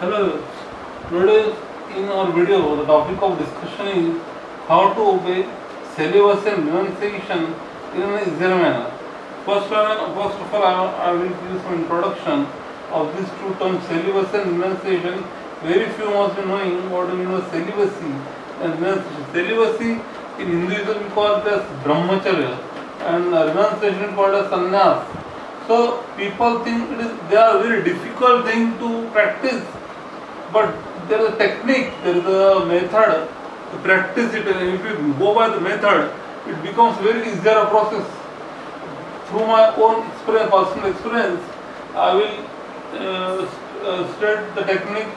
Hello, today in our video the topic of discussion is how to obey syllabus and renunciation in an easier manner. First of all, I will give some introduction of these two terms, syllabus and renunciation. Very few must be knowing what do you know celibacy and renunciation. Celibacy in Hinduism we call it as brahmacharya and renunciation called as sannyas. So people think they are very difficult thing to practice, but there is a technique, there is a method to practice it, and if you go by the method, it becomes very easier process. Through my own experience, personal experience, I will state the technique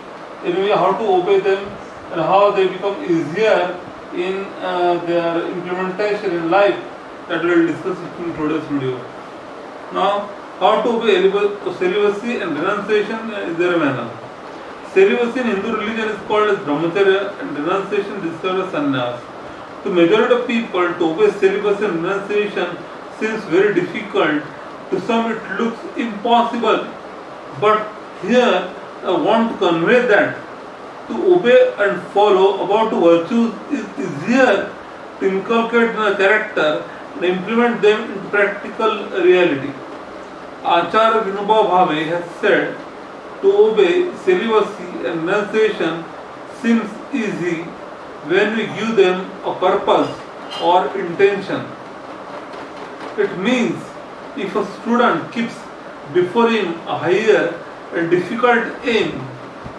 in way how to obey them and how they become easier in their implementation in life. That we will discuss in today's video. Now, how to obey celibacy and renunciation is their manner. Celibacy in Hindu religion is called as brahmacharya and renunciation is described as sannyas. To majority of people, to obey celibacy and renunciation seems very difficult. To some it looks impossible. But here I want to convey that to obey and follow about virtues is easier to inculcate in a character and implement them into practical reality. Acharya Vinoba Bhave has said, to obey celibacy and renunciation seems easy when we give them a purpose or intention. It means if a student keeps before him a higher and difficult aim,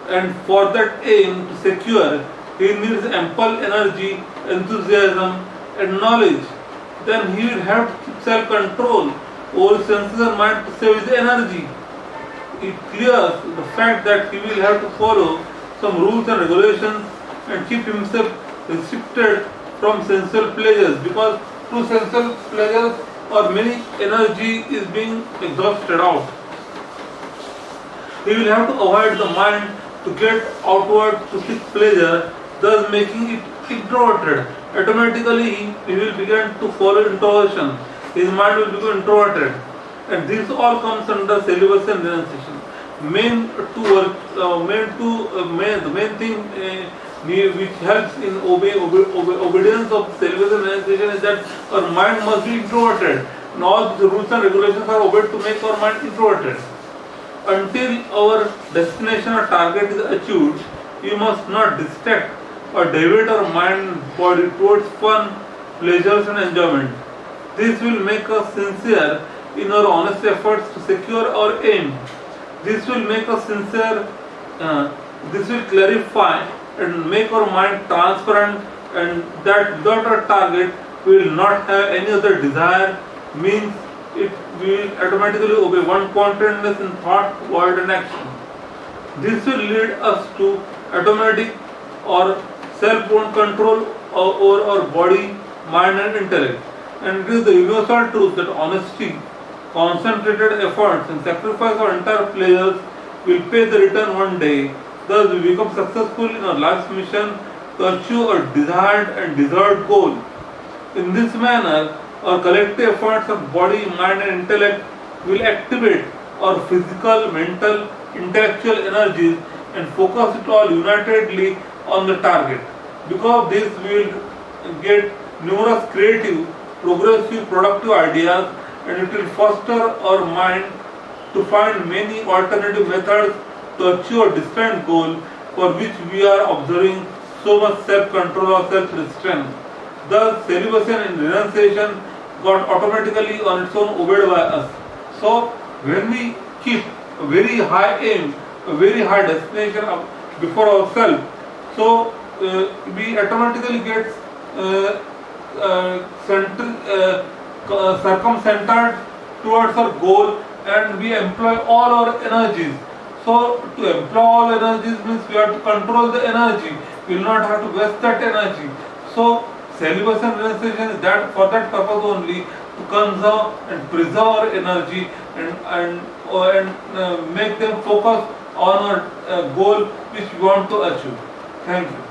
and for that aim to secure he needs ample energy, enthusiasm and knowledge, then he will have to keep self-control over senses and mind to save his energy. It clears the fact that he will have to follow some rules and regulations and keep himself restricted from sensual pleasures, because through sensual pleasures or many energy is being exhausted out. He will have to avoid the mind to get outward to seek pleasure, thus making it introverted. Automatically he will begin to follow introversion. His mind will become introverted, and this all comes under celibacy and renunciation. The main thing which helps in obedience of celibacy and renunciation is that our mind must be introverted, and all the rules and regulations are obeyed to make our mind introverted. Until our destination or target is achieved, we must not distract or divert our mind and body towards fun, pleasures and enjoyment. This will make us sincere in our honest efforts to secure our aim. This will make us sincere, this will clarify and make our mind transparent, and that without our target we will not have any other desire, means it will automatically obey one contentness in thought, word and action. This will lead us to automatic or self-owned control over our body, mind and intellect. And it is the universal truth that honesty, concentrated efforts and sacrifice of entire pleasures will pay the return one day. Thus we become successful in our life's mission to achieve our desired and deserved goal. In this manner, our collective efforts of body, mind and intellect will activate our physical, mental, intellectual energies and focus it all unitedly on the target. Because of this we will get numerous creative, progressive, productive ideas, and it will foster our mind to find many alternative methods to achieve a distant goal for which we are observing so much self-control or self-restraint. Thus, celibacy and renunciation got automatically on its own obeyed by us. So, when we keep a very high aim, a very high destination before ourselves, so we automatically get circumcentered towards our goal, and we employ all our energies. So to employ all energies means we have to control the energy. We will not have to waste that energy. So celibacy and renunciation is that for that purpose only, to conserve and preserve our energy and make them focus on our goal which we want to achieve. Thank you.